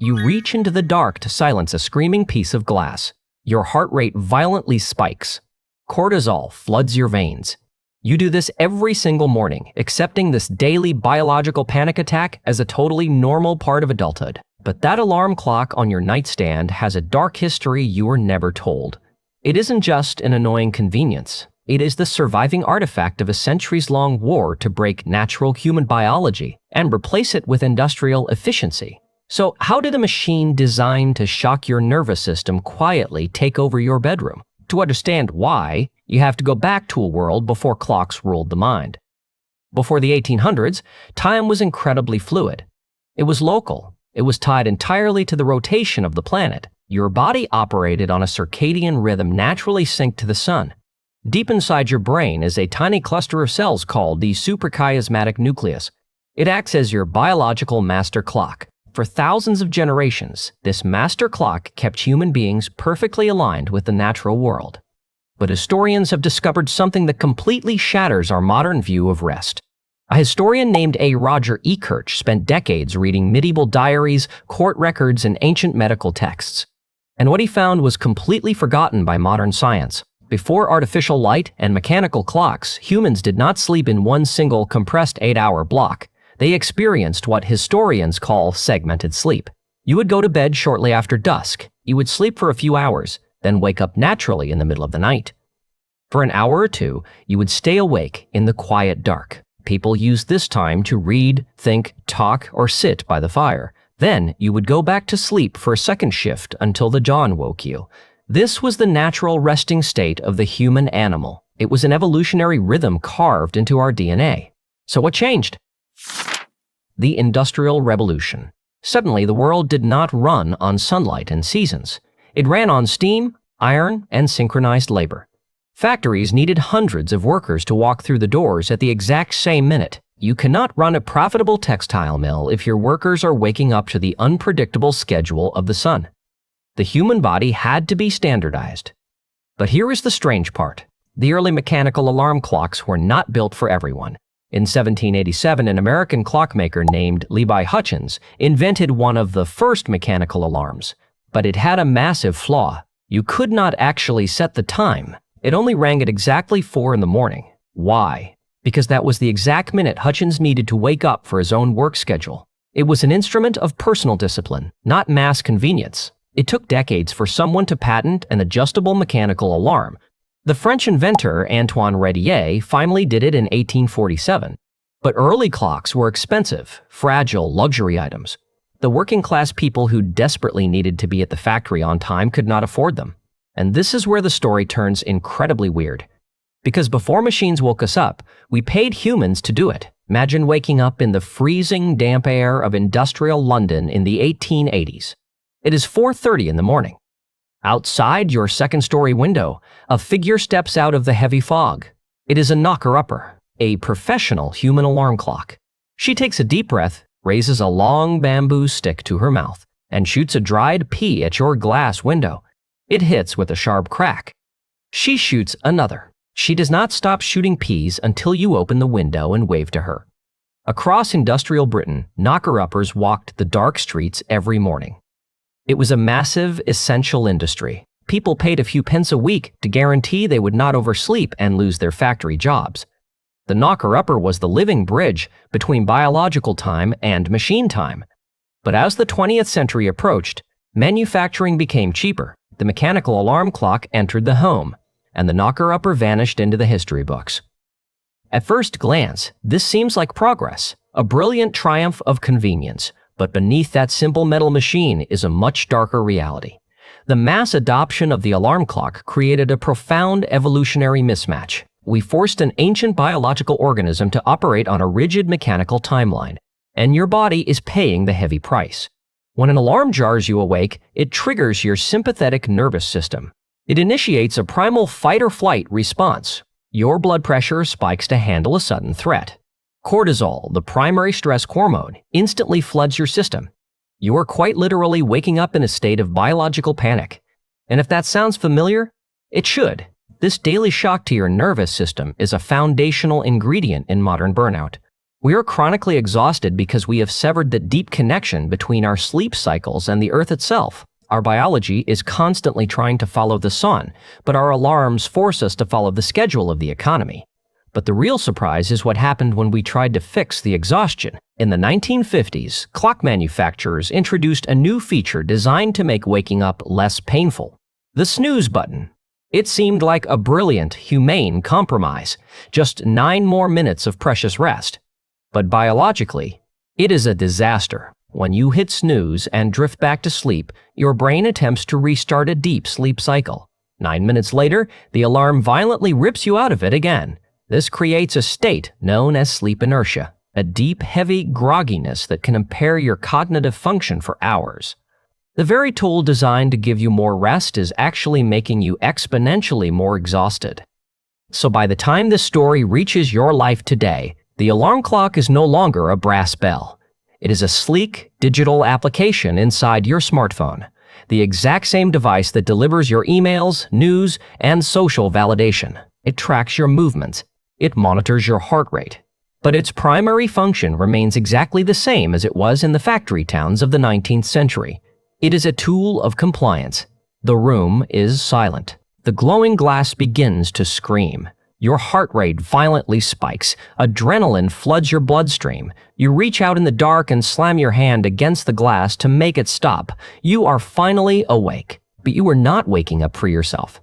You reach into the dark to silence a screaming piece of glass. Your heart rate violently spikes. Cortisol floods your veins. You do this every single morning, accepting this daily biological panic attack as a totally normal part of adulthood. But that alarm clock on your nightstand has a dark history you were never told. It isn't just an annoying convenience. It is the surviving artifact of a centuries-long war to break natural human biology and replace it with industrial efficiency. So how did a machine designed to shock your nervous system quietly take over your bedroom? To understand why, you have to go back to a world before clocks ruled the mind. Before the 1800s, time was incredibly fluid. It was local. It was tied entirely to the rotation of the planet. Your body operated on a circadian rhythm naturally synced to the sun. Deep inside your brain is a tiny cluster of cells called the suprachiasmatic nucleus. It acts as your biological master clock. For thousands of generations, this master clock kept human beings perfectly aligned with the natural world. But historians have discovered something that completely shatters our modern view of rest. A historian named A. Roger E. Kirch spent decades reading medieval diaries, court records, and ancient medical texts. And what he found was completely forgotten by modern science. Before artificial light and mechanical clocks, humans did not sleep in one single compressed 8-hour block. They experienced what historians call segmented sleep. You would go to bed shortly after dusk. You would sleep for a few hours, then wake up naturally in the middle of the night. For an hour or two, you would stay awake in the quiet dark. People used this time to read, think, talk, or sit by the fire. Then you would go back to sleep for a second shift until the dawn woke you. This was the natural resting state of the human animal. It was an evolutionary rhythm carved into our DNA. So what changed? The Industrial Revolution. Suddenly, the world did not run on sunlight and seasons. It ran on steam, iron, and synchronized labor. Factories needed hundreds of workers to walk through the doors at the exact same minute. You cannot run a profitable textile mill if your workers are waking up to the unpredictable schedule of the sun. The human body had to be standardized. But here is the strange part. The early mechanical alarm clocks were not built for everyone. In 1787, an American clockmaker named Levi Hutchins invented one of the first mechanical alarms. But it had a massive flaw. You could not actually set the time. It only rang at exactly 4 in the morning. Why? Because that was the exact minute Hutchins needed to wake up for his own work schedule. It was an instrument of personal discipline, not mass convenience. It took decades for someone to patent an adjustable mechanical alarm. The French inventor Antoine Redier finally did it in 1847. But early clocks were expensive, fragile luxury items. The working-class people who desperately needed to be at the factory on time could not afford them. And this is where the story turns incredibly weird. Because before machines woke us up, we paid humans to do it. Imagine waking up in the freezing, damp air of industrial London in the 1880s. It is 4:30 in the morning. Outside your second-story window, a figure steps out of the heavy fog. It is a knocker-upper, a professional human alarm clock. She takes a deep breath, raises a long bamboo stick to her mouth, and shoots a dried pea at your glass window. It hits with a sharp crack. She shoots another. She does not stop shooting peas until you open the window and wave to her. Across industrial Britain, knocker-uppers walked the dark streets every morning. It was a massive, essential industry. People paid a few pence a week to guarantee they would not oversleep and lose their factory jobs. The knocker-upper was the living bridge between biological time and machine time. But as the 20th century approached, manufacturing became cheaper. The mechanical alarm clock entered the home, and the knocker-upper vanished into the history books. At first glance, this seems like progress, a brilliant triumph of convenience. But beneath that simple metal machine is a much darker reality. The mass adoption of the alarm clock created a profound evolutionary mismatch. We forced an ancient biological organism to operate on a rigid mechanical timeline, and your body is paying the heavy price. When an alarm jars you awake, it triggers your sympathetic nervous system. It initiates a primal fight-or-flight response. Your blood pressure spikes to handle a sudden threat. Cortisol, the primary stress hormone, instantly floods your system. You are quite literally waking up in a state of biological panic. And if that sounds familiar, it should. This daily shock to your nervous system is a foundational ingredient in modern burnout. We are chronically exhausted because we have severed the deep connection between our sleep cycles and the Earth itself. Our biology is constantly trying to follow the sun, but our alarms force us to follow the schedule of the economy. But the real surprise is what happened when we tried to fix the exhaustion. In the 1950s, clock manufacturers introduced a new feature designed to make waking up less painful: the snooze button. It seemed like a brilliant, humane compromise, just 9 more minutes of precious rest. But biologically, it is a disaster. When you hit snooze and drift back to sleep, your brain attempts to restart a deep sleep cycle. 9 minutes later, the alarm violently rips you out of it again. This creates a state known as sleep inertia, a deep, heavy grogginess that can impair your cognitive function for hours. The very tool designed to give you more rest is actually making you exponentially more exhausted. So by the time this story reaches your life today, the alarm clock is no longer a brass bell. It is a sleek, digital application inside your smartphone, the exact same device that delivers your emails, news, and social validation. It tracks your movements. It monitors your heart rate. But its primary function remains exactly the same as it was in the factory towns of the 19th century. It is a tool of compliance. The room is silent. The glowing glass begins to scream. Your heart rate violently spikes. Adrenaline floods your bloodstream. You reach out in the dark and slam your hand against the glass to make it stop. You are finally awake. But you are not waking up for yourself.